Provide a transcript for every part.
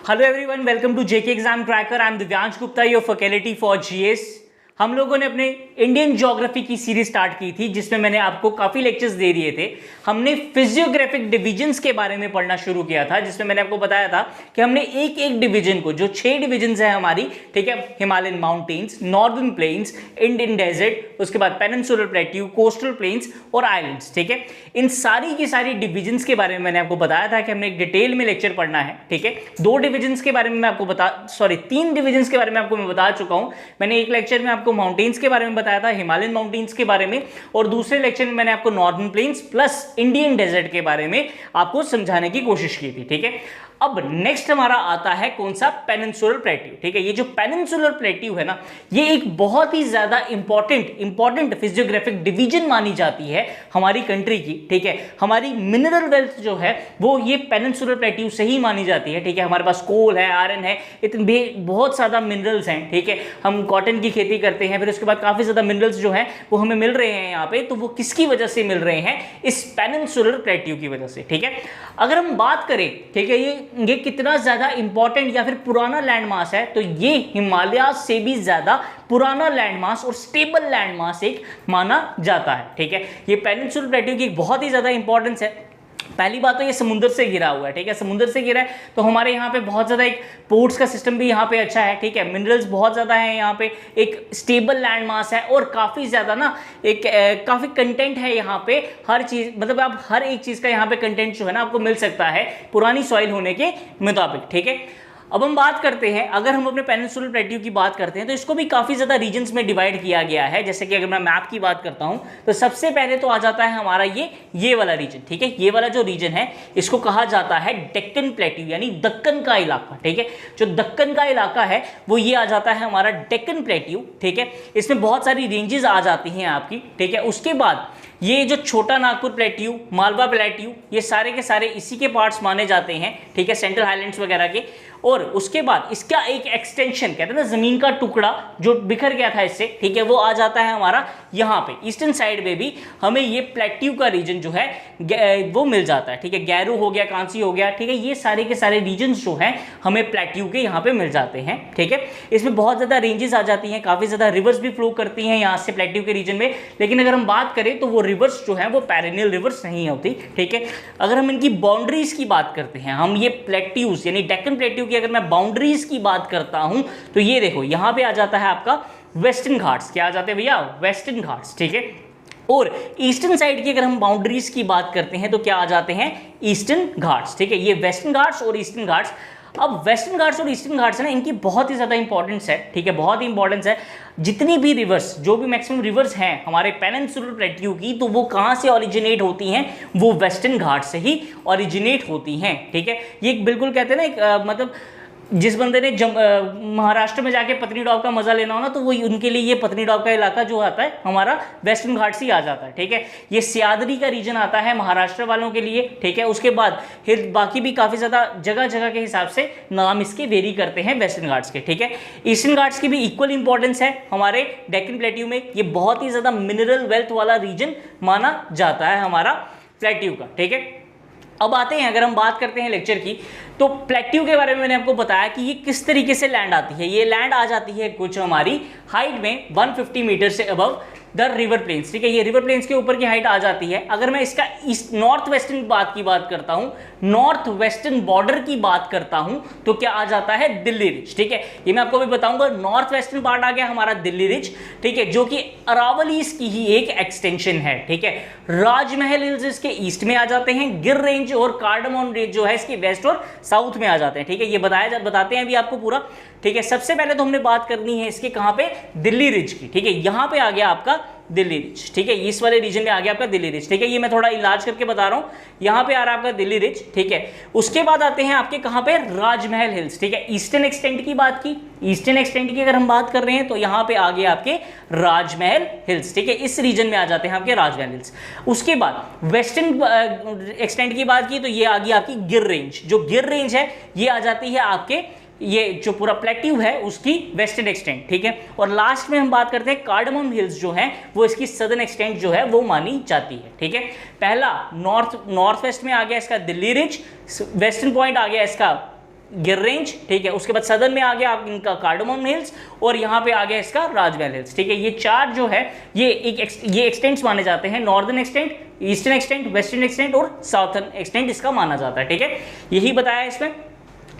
Hello everyone, welcome to JK exam tracker. I am Divyansh Gupta, your faculty for GS. हम लोगों ने अपने Indian geography की सीरीज स्टार्ट की थी, जिसमें मैंने आपको काफी लेक्चर्स दे दिए थे। हमने फिजियोग्राफिक डिवीजन्स के बारे में पढ़ना शुरू किया था, जिसमें मैंने आपको बताया था कि हमने एक एक डिवीजन को, जो 6 डिवीजन्स है हमारी, ठीक है, Himalayan mountains, northern plains, Indian desert, उसके बाद पेनिनसुलर प्लेट्यू, कोस्टल प्लेन्स और आइलैंड्स, ठीक है। इन सारी की सारी डिवीजन्स के बारे में मैंने आपको बताया था कि हमने एक डिटेल में लेक्चर पढ़ना है, ठीक है। 2 डिवीजन्स के बारे में मैं आपको 3 डिवीजन्स के बारे में आपको मैं बता चुका हूं। मैंने एक लेक्चर में आपको माउंटेन्स के बारे में बताया था, हिमालयन माउंटेन्स के बारे में, और दूसरे लेक्चर में मैंने आपको northern plains plus Indian desert के बारे में आपको समझाने की कोशिश की थी, ठीक है। अब नेक्स्ट हमारा आता है कौन सा? पेनिनसुलर प्लेट्यू, ठीक है। ये जो पेनिनसुलर प्लेट्यू है ना, ये एक बहुत ही ज्यादा इंपॉर्टेंट फिजियोग्राफिक डिवीजन मानी जाती है हमारी कंट्री की, ठीक है। हमारी मिनरल वेल्थ जो है वो ये पेनिनसुलर प्लेट्यू से ही मानी जाती है, ठीक है। हमारे पास कोल है, आयरन है, इतने बहुत ज्यादा मिनरल्स हैं, ठीक है। हम कॉटन की खेती करते हैं, फिर उसके बाद काफी ज्यादा मिनरल्स जो है वो हमें मिल रहे हैं यहाँ पे। तो वो किसकी वजह से मिल रहे हैं? इस पेनिनसुलर प्लेट्यू की वजह से, ठीक है। अगर हम बात करें, ठीक है, ये कितना ज्यादा इंपॉर्टेंट या फिर पुराना लैंडमास है, तो ये हिमालय से भी ज्यादा पुराना लैंडमास और स्टेबल लैंडमास एक माना जाता है, ठीक है। ये पेनिनसुलर प्लेट्यू की बहुत ही ज्यादा इंपॉर्टेंस है। पहली बात तो ये समुद्र से घिरा हुआ है, ठीक है। समुद्र से घिरा है तो हमारे यहाँ पे बहुत ज्यादा एक पोर्ट्स का सिस्टम भी यहाँ पे अच्छा है, ठीक है। मिनरल्स बहुत ज्यादा है यहाँ पे, एक स्टेबल लैंडमास है और काफी ज्यादा ना एक काफी कंटेंट है यहाँ पे। हर चीज, मतलब आप हर एक चीज का यहाँ पे कंटेंट जो है ना आपको मिल सकता है पुरानी सॉइल होने के मुताबिक, ठीक है। अब हम बात करते हैं, अगर हम अपने पेनिनसुलर प्लेट्यू की बात करते हैं तो इसको भी काफी ज्यादा रीजन्स में डिवाइड किया गया है। जैसे कि अगर मैं मैप की बात करता हूं तो सबसे पहले तो आ जाता है हमारा ये वाला रीजन, ठीक है। ये वाला जो रीजन है इसको कहा जाता है डेक्कन प्लेट्यू, यानी दक्कन का इलाका, ठीक है। जो दक्कन का इलाका है वो ये आ जाता है हमारा डेक्कन प्लेट्यू, ठीक है। इसमें बहुत सारी रेंजेस आ जाती हैं आपकी, ठीक है। उसके बाद ये जो छोटा नागपुर प्लेट्यू, मालवा प्लेट्यू, ये सारे के सारे इसी के पार्ट्स माने जाते हैं, ठीक है, सेंट्रल हाईलैंड्स वगैरह के। और उसके बाद इसका एक एक्सटेंशन, कहते हैं ना, जमीन का टुकड़ा जो बिखर गया था इससे, ठीक है, वो आ जाता है हमारा यहाँ पे ईस्टर्न साइड में भी हमें ये प्लेट्यू का रीजन जो है वो मिल जाता है, ठीक है। गैरू हो गया, कांसी हो गया, ठीक है, ये सारे के सारे रीजन्स जो हैं हमें प्लेट्यू के यहाँ पे मिल जाते हैं, ठीक है। इसमें बहुत ज्यादा रेंजेस आ जाती हैं, काफी ज्यादा रिवर्स भी फ्लो करती हैं यहाँ से प्लेट्यू के रीजन में। लेकिन अगर हम बात करें तो वो रिवर्स जो है वो पेरेनियल रिवर्स नहीं होती, ठीक है। अगर हम इनकी बाउंड्रीज की बात करते हैं, हम ये प्लेट्यूज यानी डेक्कन प्लेट्यू अगर मैं बाउंड्रीज की बात करता हूं तो ये देखो यहां पे आ जाता है आपका वेस्टर्न घाट्स। क्या आ जाते हैं भैया? वेस्टर्न घाट्स, ठीक है। और ईस्टर्न साइड की अगर हम बाउंड्रीज की बात करते हैं तो क्या आ जाते हैं? ईस्टर्न घाट्स, ठीक है। ये वेस्टर्न घाट्स और ईस्टर्न घाट्स। अब वेस्टर्न घाट्स और ईस्टर्न घाट्स है ना, इनकी बहुत ही ज्यादा इंपॉर्टेंस है, ठीक है, बहुत ही इंपॉर्टेंस है। जितनी भी रिवर्स, जो भी मैक्सिमम रिवर्स हैं हमारे पेनिनसुलर प्लेट्यू की, तो वो कहाँ से ओरिजिनेट होती हैं? वो वेस्टर्न घाट से ही ओरिजिनेट होती हैं, ठीक है। ये बिल्कुल कहते हैं ना एक मतलब जिस बंदे ने महाराष्ट्र में जाके पत्नीटॉप का मजा लेना हो ना, तो वो उनके लिए ये पत्नीटॉप का इलाका जो आता है हमारा वेस्टर्न घाट से ही आ जाता है, ठीक है। ये सह्याद्री का रीजन आता है महाराष्ट्र वालों के लिए, ठीक है। उसके बाद फिर बाकी भी काफी ज्यादा जगह जगह के हिसाब से नाम इसके वेरी करते हैं वेस्टर्न घाट्स के, ठीक है। ईस्टर्न घाट्स की भी इक्वल इंपॉर्टेंस है हमारे डेक्कन प्लेट्यू में। ये बहुत ही ज्यादा मिनरल वेल्थ वाला रीजन माना जाता है हमारा प्लेट्यू का, ठीक है। अब आते हैं, अगर हम बात करते हैं लेक्चर की, तो प्लेट्यू के बारे में मैंने आपको बताया कि ये किस तरीके से लैंड आती है। ये लैंड आ जाती है कुछ हमारी हाइट में 150 मीटर से अबव द रिवर प्लेन्स, ठीक है। ये रिवर प्लेन्स के ऊपर की हाइट आ जाती है। अगर मैं इसका नॉर्थ वेस्टर्न बात करता हूं, नॉर्थ वेस्टर्न बॉर्डर की बात करता हूं, तो क्या आ जाता है? दिल्ली रिज, ठीक है। ये मैं आपको भी बताऊंगा। नॉर्थ वेस्टर्न पार्ट आ गया हमारा दिल्ली रिज, ठीक है, जो कि अरावलीज की ही एक एक्सटेंशन है, ठीक है। राजमहल हिल्स इसके ईस्ट में आ जाते हैं, गिर रेंज और कार्डमोन रेंज जो है इसके वेस्ट और साउथ में आ जाते हैं, ठीक है। ये बताते हैं अभी आपको पूरा, ठीक है। सबसे पहले तो हमने बात करनी है इसके कहां पे? दिल्ली रिज की, ठीक है। यहां पे आ गया आपका दिल्ली रिज, ठीक है। इस वाले रीजन में आ गया आपका दिल्ली रिज, ठीक है। ये मैं थोड़ा इलाज करके बता रहा हूं। यहां पे आ रहा है आपका दिल्ली रिज, ठीक है। उसके बाद आते हैं आपके कहां पे? राजमहल हिल्स, ठीक है। ईस्टर्न एक्सटेंट की बात की, ईस्टर्न एक्सटेंट की अगर हम बात कर रहे हैं तो यहां पे आ गए आपके राजमहल हिल्स, ठीक है। इस रीजन में आ जाते हैं आपके राजमहल हिल्स। उसके बाद वेस्टर्न एक्सटेंट की बात की तो ये आ गई आपकी गिर रेंज। जो गिर रेंज है ये आ जाती है आपके ये जो पूरा प्लेट्यू है उसकी वेस्टर्न एक्सटेंट, ठीक है। और लास्ट में हम बात करते हैं कार्डमम हिल्स जो है वो इसकी सदर्न एक्सटेंट जो है वो मानी जाती है, ठीक है। पहला नॉर्थ वेस्ट में आ गया इसका दिल्ली रिज, वेस्टर्न पॉइंट आ गया इसका गिर रेंज, ठीक है। उसके बाद सदर्न में आ गया आप इनका कार्डमम हिल्स और यहाँ पे आ गया इसका राजमहल हिल्स, ठीक है। ये चार जो है ये एक्सटेंट्स माने जाते हैं, northern extent, eastern extent, western extent और साउथर्न एक्सटेंट इसका माना जाता है, ठीक है। यही बताया इसमें।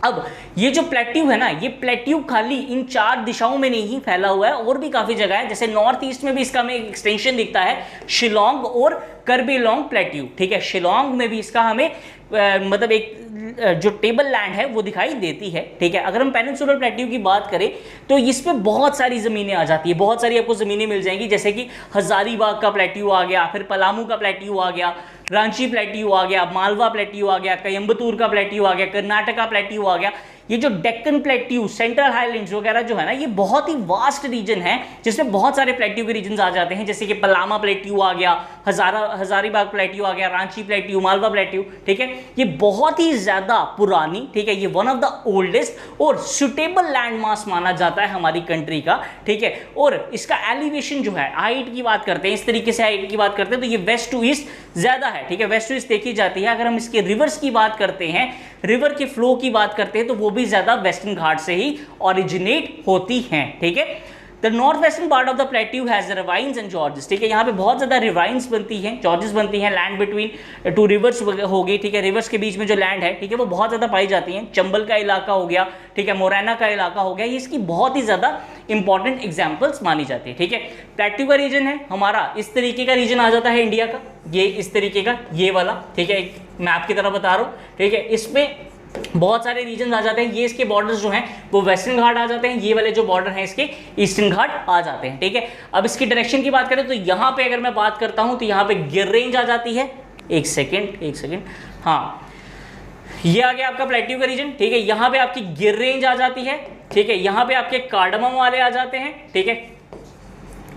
अब ये जो प्लेट्यू है ना, ये प्लेट्यू खाली इन चार दिशाओं में नहीं फैला हुआ है, और भी काफी जगह है, जैसे नॉर्थ ईस्ट में भी इसका हमें एक्सटेंशन दिखता है, शिलोंग और करबी लॉन्ग प्लेट्यू, ठीक है। शिलोंग में भी इसका हमें मतलब एक जो टेबल लैंड है वो दिखाई देती है, ठीक है। अगर हम पेनिनसुलर प्लेट्यू की बात करें तो इस पे बहुत सारी ज़मीनें आ जाती है, बहुत सारी आपको ज़मीनें मिल जाएंगी, जैसे कि हजारीबाग का प्लेट्यू आ गया, फिर पलामू का प्लेट्यू आ गया, रांची प्लेट्यू आ गया, मालवा प्लेट्यू आ गया, कोयम्बतूर का प्लेट्यू आ गया, कर्नाटका प्लेट्यू आ गया। ये जो डेक्कन प्लेट्यू, सेंट्रल हाईलैंड्स वगैरह जो है ना, ये बहुत ही वास्ट रीजन है जिसमें बहुत सारे प्लेट्यू के रीजन आ जाते हैं, जैसे कि पलामा प्लेट्यू आ गया, हजारीबाग प्लेट्यू आ गया, रांची प्लेट्यू, मालवा प्लेट्यू, ठीक है। ये बहुत ही ज्यादा पुरानी, ठीक है, ये वन ऑफ द ओल्डेस्ट और सुटेबल लैंड मास माना जाता है हमारी कंट्री का, ठीक है। और इसका एलिवेशन जो है, हाइट की बात करते हैं, इस तरीके से हाइट की बात करते हैं तो ये वेस्ट टू ईस्ट ज्यादा है, ठीक है, वेस्ट टू ईस्ट देखी जाती है। अगर हम इसके रिवर्स की बात करते हैं, रिवर के फ्लो की बात करते हैं, तो वो भी ज्यादा वेस्टर्न घाट से ही ओरिजिनेट होती हैं, ठीक है। The north western part of the plateau has ravines and gorges, ठीक है। यहाँ पे बहुत ज्यादा रिवाइन्स बनती हैं, जॉर्जेस बनती हैं, लैंड बिटवीन टू रिवर्स होगी, ठीक है। रिवर्स के बीच में जो लैंड है, ठीक है, वो बहुत ज्यादा पाई जाती हैं। चंबल का इलाका हो गया, ठीक है, मोरैना का इलाका हो गया, ये इसकी बहुत ही ज्यादा इंपॉर्टेंट एग्जाम्पल्स मानी जाती है, ठीक है। प्लेट्यू का रीजन है हमारा, इस तरीके का रीजन आ जाता है इंडिया का, ये इस तरीके का, ये वाला, ठीक है, एक मैप की तरह बता रहा हूँ, ठीक है। इसमें बहुत सारे रीजन आ जाते हैं, ये इसके बॉर्डर्स जो हैं वो वेस्टर्न घाट आ जाते हैं, ये वाले जो बॉर्डर हैं इसके ईस्टर्न घाट आ जाते हैं, ठीक है। अब इसकी डायरेक्शन की बात करें तो यहाँ पे अगर मैं बात करता हूँ तो यहाँ पे गिर रेंज आ जाती है, एक सेकेंड, हाँ, ये आ गया आपका प्लेट्यू का रीजन, ठीक है। यहाँ पे आपकी गिर रेंज आ जाती है, ठीक है। यहाँ पे आपके कार्डमम वाले आ जाते हैं, ठीक है,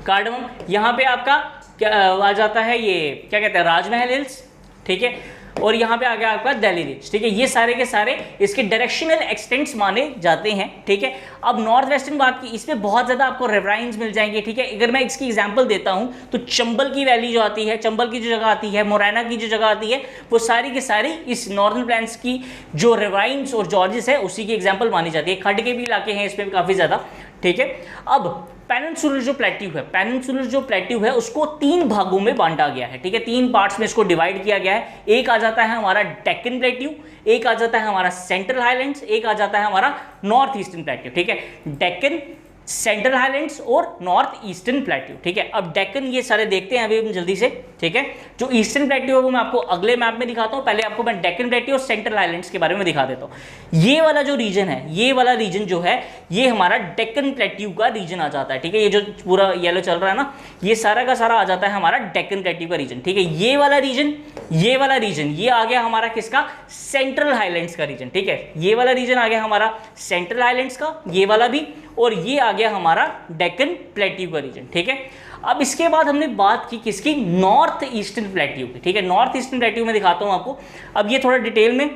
कार्डमम। यहाँ पे आपका क्या आ जाता है, ये क्या कहते हैं, राजमहल हिल्स, ठीक है। और यहाँ पे आ गया आपका दिल्ली रिज, ठीक है। ये सारे के सारे इसके डायरेक्शनल एक्सटेंट्स माने जाते हैं, ठीक है। अब नॉर्थ वेस्टर्न बात की, इसमें बहुत ज़्यादा आपको रिवराइंस मिल जाएंगे, ठीक है। अगर मैं इसकी एग्जांपल देता हूँ तो चंबल की वैली जो आती है, चंबल की जो जगह आती है, मोरैना की जो जगह आती है, वो सारी की सारी इस नॉर्दर्न प्लेन्स की जो रिवराइंस और जॉर्जेस है उसी की एग्जाम्पल मानी जाती है। खड्ड के भी इलाके हैं इसमें काफ़ी ज़्यादा, ठीक है। अब पेनिनसुलर जो प्लेट्यू है, पेनिनसुलर जो प्लेट्यू है उसको 3 भागों में बांटा गया है, ठीक है। 3 पार्ट्स में इसको डिवाइड किया गया है। एक आ जाता है हमारा डेक्कन प्लेट्यू, एक आ जाता है हमारा सेंट्रल हाईलैंड्स, एक आ जाता है हमारा नॉर्थ ईस्टर्न प्लेट्यू, ठीक है। डेक्कन, सेंट्रल हाईलैंड्स और नॉर्थ ईस्टर्न प्लेट्यू, ठीक है। अब डेक्कन ये सारे देखते हैं अभी हम जल्दी से, ठीक है। जो ईस्टर्न प्लेट्यू है वो मैं आपको अगले मैप में दिखाता हूँ, पहले आपको मैं डेक्कन प्लेट्यू और सेंट्रल हाईलैंड्स के बारे में दिखा देता हूँ। ये वाला जो रीजन है, ये वाला रीजन जो है, ये हमारा डेक्कन प्लेट्यू का रीजन आ जाता है, ठीक है। ये जो पूरा येलो चल रहा है ना, ये सारा का सारा आ जाता है हमारा डेक्कन प्लेट्यू का रीजन, ठीक है। ये वाला रीजन, ये वाला रीजन, ये आ गया हमारा किसका, सेंट्रल हाईलैंड्स का रीजन, ठीक है। ये वाला रीजन आ गया हमारा सेंट्रल हाईलैंड्स का, ये वाला भी, और ये आ गया हमारा डेक्कन प्लेट्यू का रीजन, ठीक है। अब इसके बाद हमने बात की किसकी, नॉर्थ ईस्टर्न प्लेट्यू की, ठीक है। नॉर्थ ईस्टर्न प्लेट्यू में दिखाता हूं आपको, अब ये थोड़ा डिटेल में,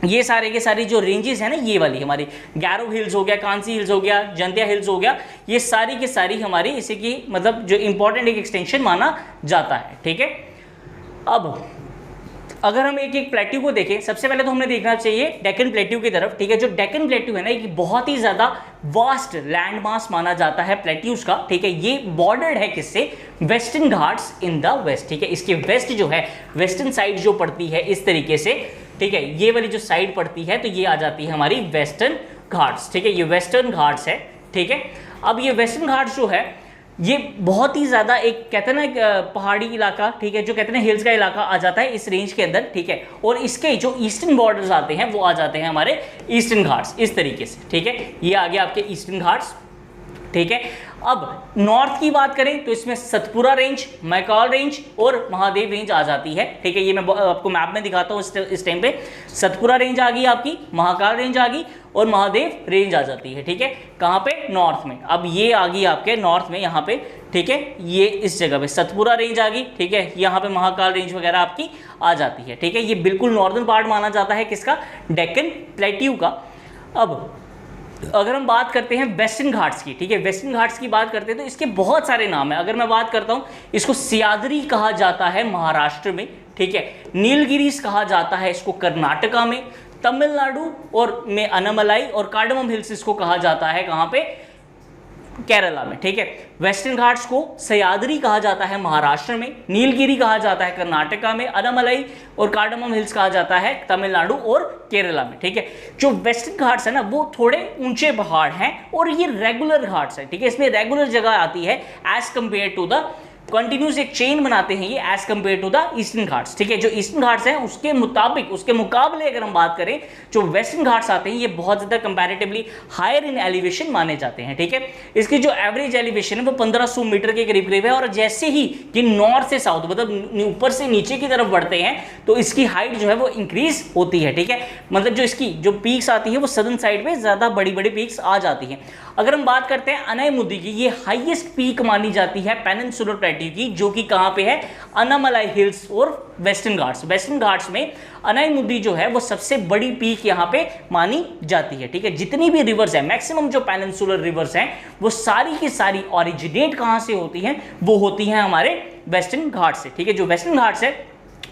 ये सारे के सारी जो रेंजेस है ना, ये वाली हमारी गैरो हिल्स हो गया, कांसी हिल्स हो गया, जंतिया हिल्स हो गया, ये सारी की सारी हमारी इसी की मतलब जो इंपॉर्टेंट एक एक्सटेंशन माना जाता है, ठीक है। अब अगर हम एक एक प्लेट्यू को देखें, सबसे पहले तो हमें देखना चाहिए डेक्कन प्लेट्यू की तरफ, ठीक है। जो डेक्कन प्लेट्यू है ना, ये बहुत ही ज्यादा वास्ट लैंड मास माना जाता है प्लेट्यूज का, ठीक है। ये बॉर्डर्ड है किससे, western ghats in the west, ठीक है। इसके वेस्ट जो है, वेस्टर्न साइड जो पड़ती है इस तरीके से, ठीक है, ये वाली जो साइड पड़ती है तो ये आ जाती है हमारी वेस्टर्न घाट्स, ठीक है। ये वेस्टर्न घाट्स है, ठीक है। अब ये वेस्टर्न घाट्स जो है ये बहुत ही ज़्यादा एक कहते हैं ना पहाड़ी इलाका, ठीक है, जो कहते हैं हिल्स का इलाका आ जाता है इस रेंज के अंदर, ठीक है। और इसके जो ईस्टर्न बॉर्डर्स आते हैं वो आ जाते हैं हमारे ईस्टर्न घाट्स इस तरीके से, ठीक है। ये आ गया आपके ईस्टर्न घाट्स, ठीक है। अब नॉर्थ की बात करें तो इसमें सतपुरा रेंज, मैकाल रेंज और महादेव रेंज आ जाती है, ठीक है। ये मैं आपको मैप में दिखाता हूँ इस टाइम पे, सतपुरा रेंज आ गई आपकी, महाकाल रेंज आ गई और महादेव रेंज आ जाती है, ठीक है। कहाँ पे, नॉर्थ में। अब ये आ गई आपके नॉर्थ में यहाँ पे, ठीक है, ये इस जगह पे सतपुरा रेंज आ गई, ठीक है। यहाँ पे महाकाल रेंज वगैरह आपकी आ जाती है, ठीक है। ये बिल्कुल नॉर्दर्न पार्ट माना जाता है किसका, डेक्कन प्लेट्यू का। अब अगर हम बात करते हैं वेस्टर्न घाट्स की, ठीक है, वेस्टर्न घाट्स की बात करते हैं तो इसके बहुत सारे नाम है। अगर मैं बात करता हूँ, इसको सियादरी कहा जाता है महाराष्ट्र में, ठीक है। नीलगिरीज कहा जाता है इसको कर्नाटका में, तमिलनाडु और में अनामलाई और कार्डमम हिल्स इसको कहा जाता है, कहाँ पे, केरला में, ठीक है। वेस्टर्न घाट्स को सह्याद्री कहा जाता है महाराष्ट्र में, नीलगिरी कहा जाता है कर्नाटका में, अनामलाई और कार्डमम हिल्स कहा जाता है तमिलनाडु और केरला में, ठीक है। जो वेस्टर्न घाट्स है ना वो थोड़े ऊंचे पहाड़ हैं और ये रेगुलर घाट्स है, ठीक है। इसमें रेगुलर जगह आती है as compared to the continuous, एक चेन बनाते हैं ये as compared to the eastern ghats, ठीक है। जो ईस्टर्न घाट्स हैं उसके मुताबिक, उसके मुकाबले अगर हम बात करें, जो वेस्टर्न घाट्स आते हैं ये बहुत ज्यादा कंपैरेटिवली हायर इन एलिवेशन माने जाते हैं, ठीक है। इसकी जो एवरेज एलिवेशन है वो 1500 मीटर के करीब करीब है और जैसे ही कि नॉर्थ से साउथ मतलब ऊपर से नीचे की तरफ बढ़ते हैं तो इसकी हाइट जो है वो इंक्रीज होती है, ठीक है। मतलब जो इसकी जो पीक्स आती है वो सदर्न साइड पे ज्यादा बड़ी बड़ी पीक्स आ जाती हैं। अगर हम बात करते हैं अनायमुदी की, ये हाईएस्ट पीक मानी जाती है पेनिनसुलर प्लेट्यू की, जो कि कहां पे है, अनामलाई हिल्स और वेस्टर्न घाट्स। वेस्टर्न घाट्स में अनायमुदी जो है वो सबसे बड़ी पीक यहां पे मानी जाती है, ठीक है। जितनी भी रिवर्स है, मैक्सिमम जो पेनिनसुलर रिवर्स हैं वो सारी की सारी ओरिजिनेट कहां से होती हैं, वो होती हैं हमारे वेस्टर्न घाट से, ठीक है। जो वेस्टर्न घाट्स है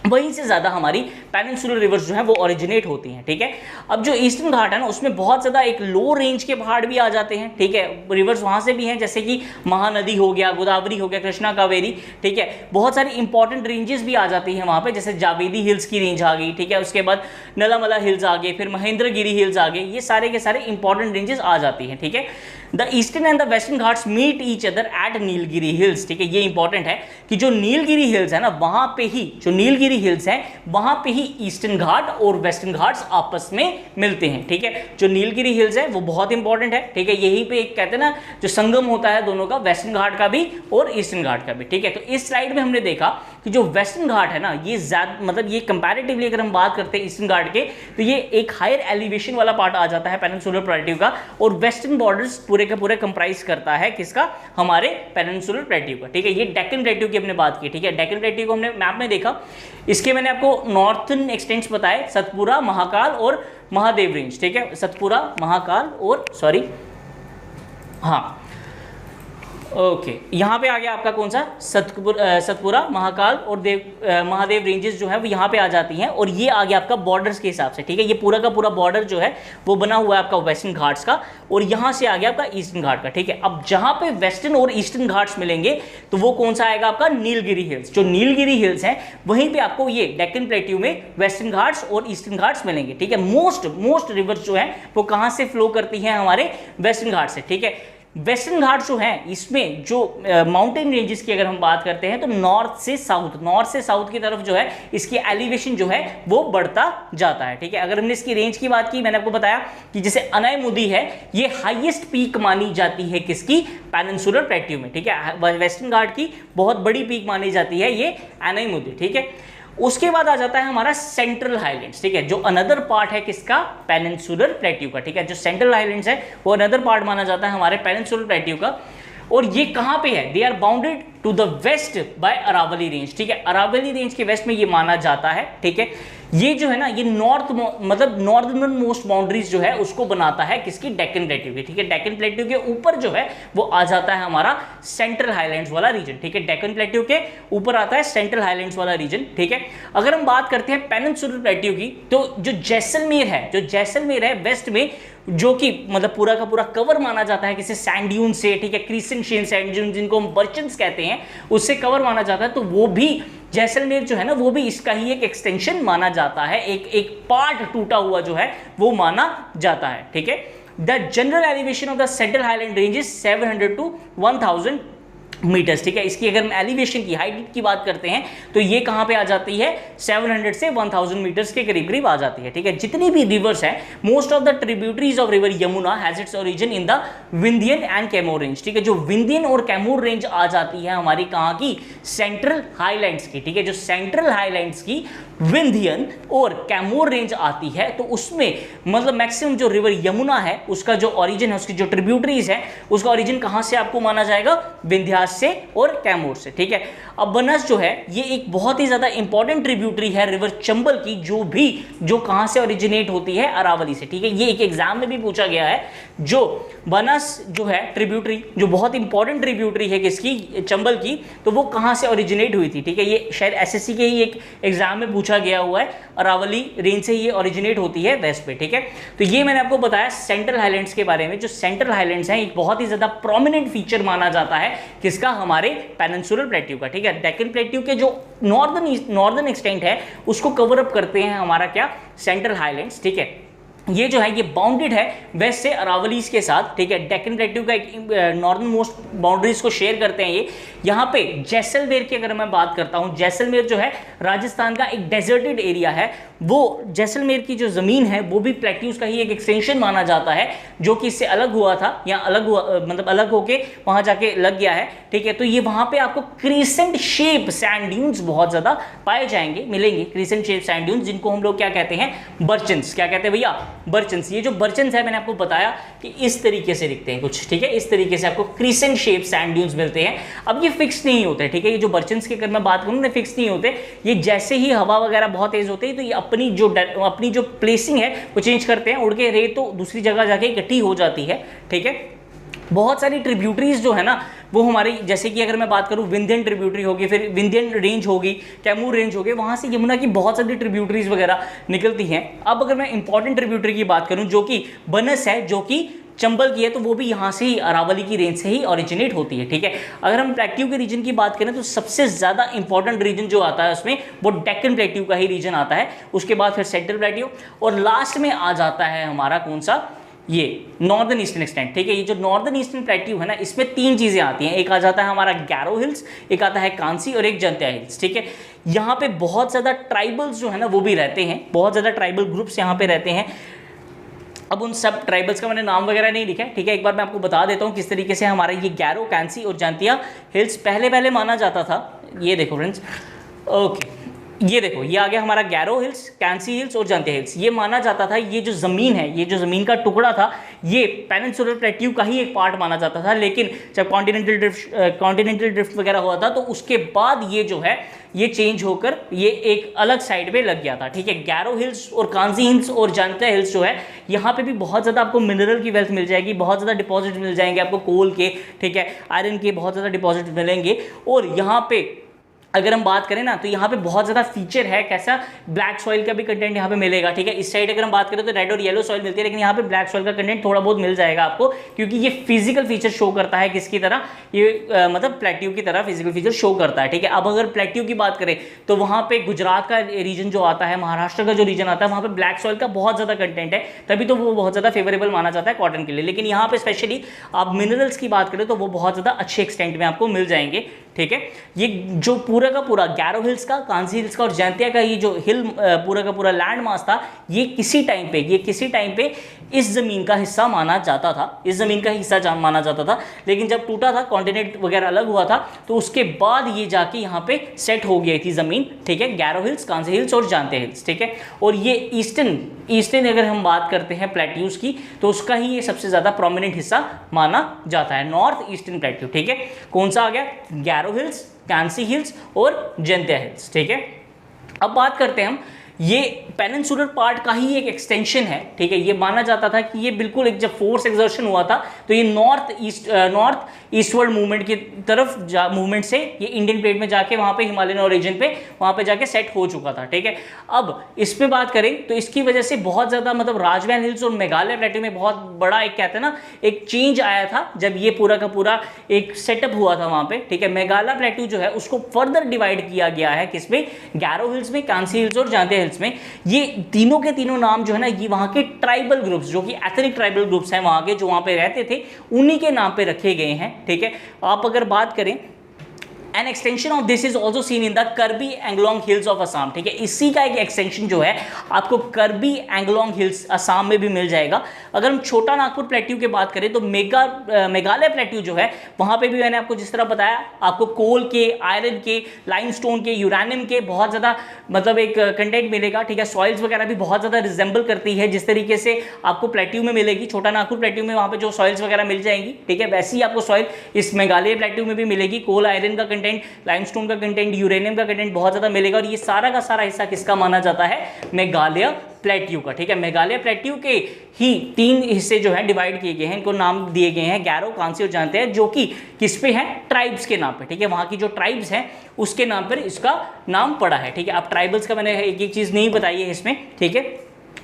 वहीं से ज़्यादा हमारी पेनिनसुलर रिवर्स जो है वो ओरिजिनेट होती हैं, ठीक है। अब जो ईस्टर्न घाट है ना उसमें बहुत ज़्यादा एक लो रेंज के पहाड़ भी आ जाते हैं, ठीक है। रिवर्स वहाँ से भी हैं, जैसे कि महानदी हो गया, गोदावरी हो गया, कृष्णा कावेरी, ठीक है। बहुत सारी इंपॉर्टेंट रेंजेस भी आ जाती हैं वहाँ पे, जैसे जावेदी हिल्स की रेंज आ गई, ठीक है। उसके बाद नलामला हिल्स आ गए, फिर महेंद्रगिरी हिल्स आ गए, ये सारे के सारे इंपॉर्टेंट रेंजेस आ जाती हैं, ठीक है। The eastern and the western ghats meet each other at Nilgiri hills, ठीक है। ये इंपॉर्टेंट है कि जो नीलगिरी हिल्स है ना वहां पे ही, जो नीलगिरी हिल्स हैं वहां पे ही ईस्टर्न घाट और वेस्टर्न घाट्स आपस में मिलते हैं, ठीक है। जो नीलगिरी हिल्स है वो बहुत इंपॉर्टेंट है, ठीक है। यहीं पे एक कहते हैं ना जो संगम होता है दोनों का, वेस्टर्न घाट का भी और ईस्टर्न घाट का भी, ठीक है। तो इस स्लाइड में हमने देखा कि जो वेस्टर्न घाट है ना ये ज्यादा मतलब ये कंपैरेटिवली अगर हम बात करते हैं ईस्टर्न घाट के, तो ये एक हायर एलिवेशन वाला पार्ट आ जाता है पेनिनसुलर प्लेट्यू का, और वेस्टर्न बॉर्डर्स पूरे का पूरे कंप्राइज करता है किसका, हमारे पेनिनसुलर प्लेट्यू का, ठीक है। ये डेक्कन प्लेट्यू की हमने बात की, ठीक है। डेक्कन प्लेट्यू को हमने मैप में देखा, इसके मैंने आपको नॉर्थर्न एक्सटेंट्स बताए, सतपुरा, महाकाल और महादेव रेंज, ठीक है। सतपुरा, महाकाल और हाँ ओके यहाँ पे आ गया आपका कौन सा, सतपुरा, महाकाल और महादेव रेंजेस जो है वो यहाँ पे आ जाती हैं, और ये आ गया आपका बॉर्डर्स के हिसाब से, ठीक है। ये पूरा का पूरा बॉर्डर जो है वो बना हुआ है आपका वेस्टर्न घाट्स का, और यहाँ से आ गया आपका ईस्टर्न घाट का, ठीक है। अब जहाँ पे वेस्टर्न और ईस्टर्न घाट्स मिलेंगे तो वो कौन सा आएगा आपका, नीलगिरी हिल्स। जो नीलगिरी हिल्स हैं वहीं पे आपको ये डेक्कन प्लेट्यू में वेस्टर्न घाट्स और ईस्टर्न घाट्स मिलेंगे, ठीक है। मोस्ट रिवर्स जो है वो कहाँ से फ्लो करती हैं, हमारे वेस्टर्न घाट से, ठीक है। वेस्टर्न घाट जो है इसमें जो माउंटेन रेंजेस की अगर हम बात करते हैं तो नॉर्थ से साउथ की तरफ जो है इसकी एलिवेशन जो है वो बढ़ता जाता है, ठीक है। अगर हमने इसकी रेंज की बात की, मैंने आपको बताया कि जैसे अनायमुदी है ये हाईएस्ट पीक मानी जाती है किसकी, पेनिनसुलर प्लेट्यू में, ठीक है। वेस्टर्न घाट की बहुत बड़ी पीक मानी जाती है ये अनायमुदी, ठीक है। उसके बाद आ जाता है हमारा सेंट्रल हाईलैंड्स, ठीक है, जो अनदर पार्ट है किसका, पेनिनसुलर प्लेट्यू का, ठीक है। जो सेंट्रल हाईलैंड्स है वो अनदर पार्ट माना जाता है हमारे पेनिनसुलर प्लेट्यू का, और ये कहां पे है, they are bounded to the west by Aravali range, ठीक है। अरावली रेंज के वेस्ट में ये माना जाता है, ठीक है। ये जो है ना ये नॉर्दर्न मोस्ट बाउंड्रीज जो है उसको बनाता है किसकी, डेक्कन प्लेट्यू की, ठीक है। डेक्कन प्लेट्यू के ऊपर जो है वो आ जाता है हमारा सेंट्रल हाईलैंड्स वाला रीजन, ठीक है। डेक्कन प्लेट्यू के ऊपर आता है सेंट्रल हाईलैंड्स वाला रीजन, ठीक है। अगर हम बात करते हैं पेनिनसुलर प्लेट्यू की, तो जो जैसलमेर है वेस्ट में, जो कि मतलब पूरा का पूरा कवर माना जाता है किसी सैंड ड्यून से, ठीक है। क्रीसेंशियन सैंड ड्यून जिनको हम बर्चन्स कहते हैं उससे कवर माना जाता है, तो वो भी जैसलमेर जो है ना वो भी इसका ही एक एक्सटेंशन माना जाता है, एक पार्ट टूटा हुआ जो है वो माना जाता है, ठीक है। The general elevation of the central highland range is 700 to 1000 meters, ठीक है। इसकी अगर हम एलिवेशन की हाइट की बात करते हैं तो ये कहां पे आ जाती है, 700 से 1000 मीटर्स के करीब करीब आ जाती है, ठीक है। जितनी भी रिवर्स है, most of the tributaries of river Yamuna has its origin in the Vindhyan and Kaimur range, ठीक है। जो विंध्यन और कैमूर रेंज आ जाती है हमारी कहां की, सेंट्रल हाईलैंड्स की, ठीक है। जो सेंट्रल हाईलैंड्स की विंध्यन और कैमूर रेंज आती है तो उसमें मतलब मैक्सिमम जो रिवर यमुना है उसका जो ओरिजिन है, उसकी जो ट्रिब्यूटरीज है उसका ओरिजिन कहां से आपको माना जाएगा, विंध्याचल बनास से और कैमूर से, ठीक है। अब बनास जो है ये एक बहुत ही ज्यादा इंपॉर्टेंट ट्रिब्यूटरी है रिवर चंबल की, जो कहां से ओरिजिनेट होती है, अरावली से, ठीक है। ये एक एग्जाम में भी पूछा गया है, जो बनास जो है ट्रिब्यूटरी, जो बहुत इंपॉर्टेंट ट्रिब्यूटरी है किसकी, चंबल की, तो वो कहां से ओरिजिनेट हुई थी, ठीक है। ये शायद एसएससी के ही एक एग्जाम में पूछा गया हुआ है, अरावली रेंज से ये ओरिजिनेट होती है वेस्ट पे, ठीक है। तो ये मैंने आपको बताया सेंट्रल हाईलैंड्स के बारे में। जो सेंट्रल हाईलैंड्स हैं एक बहुत ही ज्यादा प्रोमिनेंट फीचर माना जाता है किसका, हमारे पेनिनसुलर प्लेट्यू का, ठीक है। डेक्कन प्लेट्यू के जो नॉर्दर्न एक्सटेंट है उसको कवर अप करते हैं हमारा क्या, सेंट्रल हाईलैंड्स, ठीक है। ये जो है ये बाउंडेड है वेस्ट से अरावलीज के साथ, ठीक है। डेक्कन प्लेट्यू का एक नॉर्दर्न मोस्ट बाउंड्रीज को शेयर करते हैं ये। यहाँ पे जैसलमेर की अगर मैं बात करता हूँ, जैसलमेर जो है राजस्थान का एक डेजर्टेड एरिया है, वो जैसलमेर की जो जमीन है वो भी प्लेट्यूज का ही एक एक्सटेंशन माना जाता है, जो कि इससे अलग हुआ था, या अलग हुआ मतलब अलग होके वहां जाके लग गया है, ठीक है। तो ये वहां पे आपको क्रीसेंट शेप सैंड ड्यून्स बहुत ज्यादा पाए जाएंगे, मिलेंगे क्रीसेंट शेप सैंड ड्यून्स, जिनको हम लोग क्या कहते हैं, बर्चन्स। क्या कहते हैं भैया, बर्चन्स। ये जो बर्चन्स है मैंने आपको बताया कि इस तरीके से दिखते हैं कुछ, ठीक है। इस तरीके से आपको क्रीसेंट शेप सैंड ड्यून्स मिलते हैं। अब ये फिक्स नहीं होते, ठीक है। ये जो बर्चन्स की अगर मैं बात करूं ना, फिक्स नहीं होते, ये जैसे ही हवा वगैरह बहुत तेज होती है तो ये अपनी जो प्लेसिंग है वो चेंज करते हैं, उड़ के रेत तो दूसरी जगह जाके इकट्ठी हो जाती है, ठीक है। बहुत सारी ट्रिब्यूटरीज जो है ना वो हमारी, जैसे कि अगर मैं बात करूं विंध्यन ट्रिब्यूटरी होगी, फिर विंध्यन रेंज होगी, कैमूर रेंज होगी, वहां से यमुना की बहुत सारी ट्रिब्यूटरीज वगैरह निकलती हैं। अब अगर मैं इंपॉर्टेंट ट्रिब्यूटरी की बात करूं जो कि बनस है, जो कि चंबल की है, तो वो भी यहाँ से ही अरावली की रेंज से ही ओरिजिनेट होती है, ठीक है। अगर हम प्लेट्यू के रीजन की बात करें तो सबसे ज्यादा इंपॉर्टेंट रीजन जो आता है उसमें वो डेक्कन प्लेट्यू का ही रीजन आता है, उसके बाद फिर सेंट्रल प्लेट्यू, और लास्ट में आ जाता है हमारा कौन सा, ये नॉर्दर्न ईस्टर्न एक्सटेंट, ठीक है। ये जो नॉर्दर्न ईस्टर्न प्लेट्यू है ना, इसमें तीन चीजें आती हैं, एक आ जाता है हमारा गैरो हिल्स, एक आता है कांसी और एक जंत्या हिल्स, ठीक है। यहाँ पे बहुत ज्यादा ट्राइबल्स जो है ना वो भी रहते हैं, बहुत ज्यादा ट्राइबल ग्रुप्स यहाँ पे रहते हैं। अब उन सब ट्राइबल्स का मैंने नाम वगैरह नहीं लिखा है, ठीक है। एक बार मैं आपको बता देता हूँ किस तरीके से हमारा ये गैरो, कांसी और जंतिया हिल्स पहले माना जाता था। ये देखो फ्रेंड्स, ओके, ये देखो ये आ गया हमारा गैरो हिल्स, कांसी हिल्स और जंतिया हिल्स। ये माना जाता था, ये जो जमीन है, ये जो जमीन का टुकड़ा था, ये पेनिनसुलर प्लेट्यू का ही एक पार्ट माना जाता था। लेकिन जब कॉन्टिनेंटल ड्रिफ्ट वगैरह हुआ था तो उसके बाद ये जो है ये चेंज होकर ये एक अलग साइड पे लग गया था, ठीक है। गैरो हिल्स और कांसी हिल्स और जंतिया हिल्स जो है, यहाँ पे भी बहुत ज़्यादा आपको मिनरल की वेल्थ मिल जाएगी, बहुत ज़्यादा डिपॉजिट मिल जाएंगे आपको कोल के, ठीक है, आयरन के बहुत ज़्यादा डिपॉजिट मिलेंगे। और यहाँ पे अगर हम बात करें ना तो यहाँ पे बहुत ज़्यादा फीचर है, कैसा, ब्लैक सॉइल का भी कंटेंट यहाँ पे मिलेगा, ठीक है। इस साइड अगर हम बात करें तो रेड और येलो सॉइल मिलती है, लेकिन यहाँ पे ब्लैक सॉइल का कंटेंट थोड़ा बहुत मिल जाएगा आपको, क्योंकि ये फिजिकल फीचर शो करता है किसकी तरह, ये मतलब प्लेट्यू की तरह फिजिकल फीचर शो करता है, ठीक है। अब अगर प्लेट्यू की बात करें तो वहाँ पे गुजरात का रीजन जो आता है, महाराष्ट्र का जो रीजन आता है, वहाँ पे ब्लैक सॉइल का बहुत ज़्यादा कंटेंट है, तभी तो वो बहुत ज़्यादा फेवरेबल माना जाता है कॉटन के लिए। लेकिन यहाँ पे स्पेशली आप मिनरल्स की बात करें तो वो बहुत ज़्यादा अच्छे एक्सटेंट में आपको मिल जाएंगे, ठीक है। ये जो पूरा का पूरा गैरो हिल्स का, कांसी हिल्स का और जैंतिया का ये जो हिल पूरा का पूरा लैंड मास था, ये किसी टाइम पे इस जमीन का हिस्सा माना जाता था, इस जमीन का हिस्सा माना जाता था। लेकिन जब टूटा था, कॉन्टिनेंट वगैरह अलग हुआ था, तो उसके बाद ये जाके यहाँ पे सेट हो गई थी जमीन, ठीक है। गैरो हिल्स, कांसी हिल्स और जैंतिया हिल्स, ठीक है। और ये ईस्टर्न अगर हम बात करते हैं प्लेट्यूज की तो उसका ही ये सबसे ज्यादा प्रोमिनेंट हिस्सा माना जाता है, नॉर्थ ईस्टर्न प्लेट्यू, ठीक है। कौन सा आ गया, गैरो हिल्स, कांसी हिल्स और जैंतिया हिल्स, ठीक है। अब बात करते हैं हम, ये पेनिनसुलर पार्ट का ही एक एक्सटेंशन है, ठीक है। ये माना जाता था कि ये बिल्कुल एक जब फोर्स एक्सर्शन हुआ था तो ये नॉर्थ ईस्टवर्ड मूवमेंट की तरफ मूवमेंट से ये इंडियन प्लेट में जाके वहां पे हिमालयन ओरिजिन पे वहां पे जाके सेट हो चुका था, ठीक है। अब इस पे बात करें तो इसकी वजह से बहुत ज्यादा मतलब राजमहल हिल्स और मेघालय प्लेटू में बहुत बड़ा एक कहते हैं ना एक चेंज आया था जब ये पूरा का पूरा एक सेटअप हुआ था वहां पे, ठीक है। मेघालय प्लेटू जो है उसको फर्दर डिवाइड किया गया है किसमें, गैरो हिल्स में, कांसी हिल्स और जैंतिया हिल्स में। ये तीनों के तीनों नाम जो है ना, ये वहां के ट्राइबल ग्रुप्स जो कि एथनिक ट्राइबल ग्रुप्स हैं वहां के, जो वहां पे रहते थे, उन्हीं के नाम पे रखे गए हैं, ठीक है। आप अगर बात करें an extension of this is also seen in the Kirby Anglong hills of Assam, ठीक है। इसी का एक एक्सटेंशन जो है आपको कर्बी एंगलोंग हिल्स असम में भी मिल जाएगा। अगर हम छोटा नागपुर प्लेट्यू की बात करें तो मेघालय प्लेट्यू जो है वहां पे भी मैंने आपको जिस तरह बताया, आपको कोल के, आयरन के, लाइमस्टोन के, यूरेनियम के बहुत ज़्यादा मतलब एक कंटेंट मिलेगा, ठीक है। सॉइल्स वगैरह भी बहुत ज़्यादा रिजेंबल करती है जिस तरीके से आपको प्लेट्यू में मिलेगी, छोटा नागपुर प्लेट्यू में वहाँ पे जो सॉइल्स वगैरह मिल जाएंगी, ठीक है, वैसे ही आपको सॉइल इस मेघालय प्लेट्यू में भी मिलेगी। कोल, आयरन का कंटेंट, लाइमस्टोन का कंटेंट, यूरेनियम का कंटेंट बहुत ज़्यादा मिलेगा और ये सारा का सारा हिस्सा किसका माना जाता है? मेघालय प्लेट्यू का, ठीक है। मेघालय प्लेट्यू के ही 3 हिस्से जो है डिवाइड किए गए हैं, इनको नाम दिए गए हैं गैरो, कांसी और जानते हैं, जो कि किस पे हैं? ट्राइब्स के नाम पे, ठीक है। वहाँ की जो ट्राइब्स हैं उसके नाम पर इसका नाम पड़ा है, ठीक है। अब ट्राइबल्स का मैंने एक एक चीज़ नहीं बताई है इसमें, ठीक है।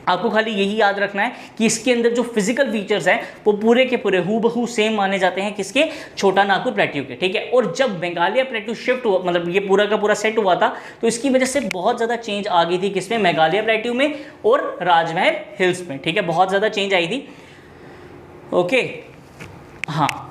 आपको खाली यही याद रखना है कि इसके अंदर जो फिजिकल फीचर्स हैं वो पूरे के पूरे हूबहू सेम माने जाते हैं किसके? छोटा नागपुर प्लेट्यू के, ठीक है। और जब मेघालय प्लेट्यू शिफ्ट हुआ, मतलब ये पूरा का पूरा सेट हुआ था, तो इसकी वजह से बहुत ज़्यादा चेंज आ गई थी किसमें? मेघालय प्लेट्यू में और राजमहल हिल्स में, ठीक है। बहुत ज़्यादा चेंज आई थी, ओके, हाँ,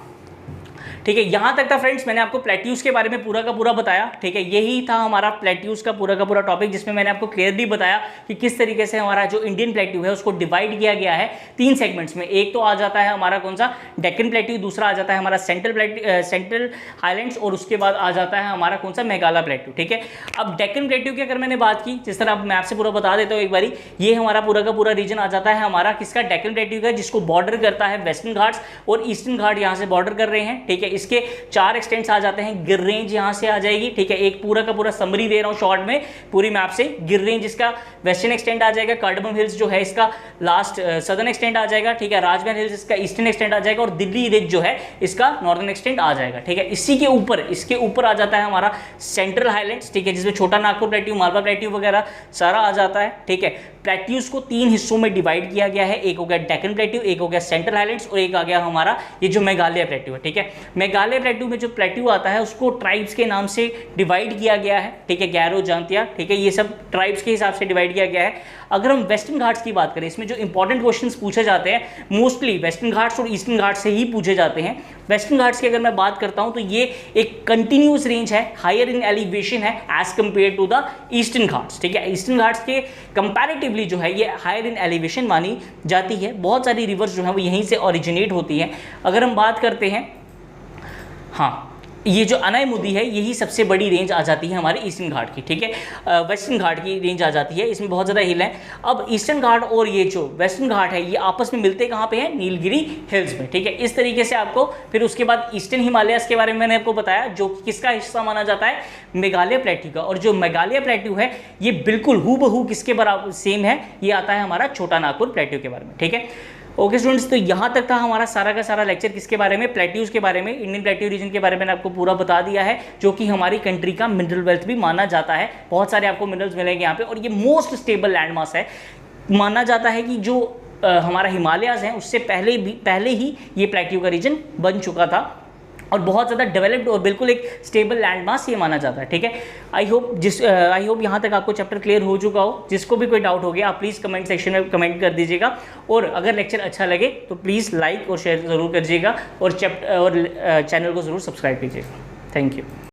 ठीक है। यहाँ तक था फ्रेंड्स, मैंने आपको प्लेट्यूज के बारे में पूरा का पूरा बताया, ठीक है। यही था हमारा प्लेट्यूज का पूरा टॉपिक, जिसमें मैंने आपको क्लियरली बताया कि किस तरीके से हमारा जो इंडियन प्लेट्यू है उसको डिवाइड किया गया है 3 सेगमेंट्स में। एक तो आ जाता है हमारा कौन सा? डेक्कन प्लेट्यू, दूसरा आ जाता है हमारा सेंट्रल हाईलैंड्स, और उसके बाद आ जाता है हमारा कौन सा? मेघालय प्लेट्यू, ठीक है। अब डेक्कन प्लेट्यू की अगर मैंने बात की, जिस तरह मैं आपसे पूरा बता देता हूँ एक बारी, ये हमारा पूरा का पूरा रीजन आ जाता है हमारा किसका? डेक्कन प्लेट्यू का, जिसको बॉर्डर करता है वेस्टर्न घाट्स और ईस्टर्न घाट यहाँ से बॉर्डर कर रहे हैं, ठीक है। इसके 4 एक्सटेंट्स आ जाते हैं। गिर रेंज यहां से आ जाएगी, ठीक है। एक पूरा का पूरा समरी दे रहा हूं शॉर्ट में पूरी मैप से। गिर रेंज इसका वेस्टर्न एक्सटेंट आ जाएगा, कार्डमम हिल्स जो है इसका लास्ट सदर्न एक्सटेंट आ जाएगा, ठीक है। राजमहल हिल्स इसका ईस्टर्न एक्सटेंट आ जाएगा और दिल्ली रिज जो है इसका नॉर्दर्न एक्सटेंट आ जाएगा, ठीक है। इसी के ऊपर, इसके ऊपर आ जाता है हमारा सेंट्रल हाईलैंड्स, ठीक है, जिसमें छोटा नागपुर प्लेट्यू, मालवा प्लेट्यू वगैरह सारा आ जाता है, ठीक है। प्लेट्यूज को 3 हिस्सों में डिवाइड किया गया है, एक हो गया डेक्कन प्लेट्यू, एक हो गया सेंट्रल हाईलैंड्स और एक आ गया हमारा ये जो मेघालय प्लेट्यू है, ठीक है। मेघालय प्लेट्यू में जो प्लेट्यू आता है उसको ट्राइब्स के नाम से डिवाइड किया गया है, ठीक है। गैरो, जानतिया, ठीक है, ये सब ट्राइब्स के हिसाब से डिवाइड किया गया है। अगर हम वेस्टर्न घाट्स की बात करें, इसमें जो इंपॉर्टेंट क्वेश्चंस पूछे जाते हैं मोस्टली वेस्टर्न घाट्स और ईस्टर्न घाट्स से ही पूछे जाते हैं। वेस्टर्न घाट्स की अगर मैं बात करता हूं तो ये एक कंटिन्यूस रेंज है, हायर इन एलिवेशन है as compared to the eastern ghats, ठीक है। ईस्टर्न घाट्स के कंपैरेटिवली जो है ये हायर इन एलिवेशन मानी जाती है। बहुत सारी रिवर्स जो है वो यहीं से ओरिजिनेट होती हैं। अगर हम बात करते हैं, हाँ, ये जो अनायमुदी है यही सबसे बड़ी रेंज आ जाती है हमारे ईस्टर्न घाट की, ठीक है। वेस्टर्न घाट की रेंज आ जाती है, इसमें बहुत ज़्यादा हिल है। अब ईस्टर्न घाट और ये जो वेस्टर्न घाट है ये आपस में मिलते कहाँ पे हैं? नीलगिरी हिल्स में, ठीक है। इस तरीके से आपको फिर उसके बाद ईस्टर्न हिमालयस के बारे में मैंने आपको बताया, जो किसका हिस्सा माना जाता है? मेघालय प्लेट्यू का। और जो मेघालय प्लेट्यू है ये बिल्कुल हूबहू किसके बराबर सेम है? ये आता है हमारा छोटा नागपुर प्लेट्यू के बारे में, ठीक है। ओके स्टूडेंट्स, तो यहाँ तक था हमारा सारा का सारा लेक्चर किसके बारे में? प्लेट्यूज के बारे में, इंडियन प्लेट्यू रीजन के बारे में मैंने आपको पूरा बता दिया है, जो कि हमारी कंट्री का मिनरल वेल्थ भी माना जाता है। बहुत सारे आपको मिनरल्स मिलेंगे यहाँ पे और ये मोस्ट स्टेबल लैंड मास है। माना जाता है कि जो हमारा हिमालयाज हैं उससे पहले ही ये प्लेट्यू का रीजन बन चुका था और बहुत ज़्यादा डेवलप्ड और बिल्कुल एक स्टेबल लैंड मास ये माना जाता है, ठीक है। आई होप यहाँ तक आपको चैप्टर क्लियर हो चुका हो। जिसको भी कोई डाउट हो गया आप प्लीज़ कमेंट सेक्शन में कमेंट कर दीजिएगा, और अगर लेक्चर अच्छा लगे तो प्लीज़ लाइक और शेयर ज़रूर करिएगा और चैनल को ज़रूर सब्सक्राइब कीजिएगा। Thank you.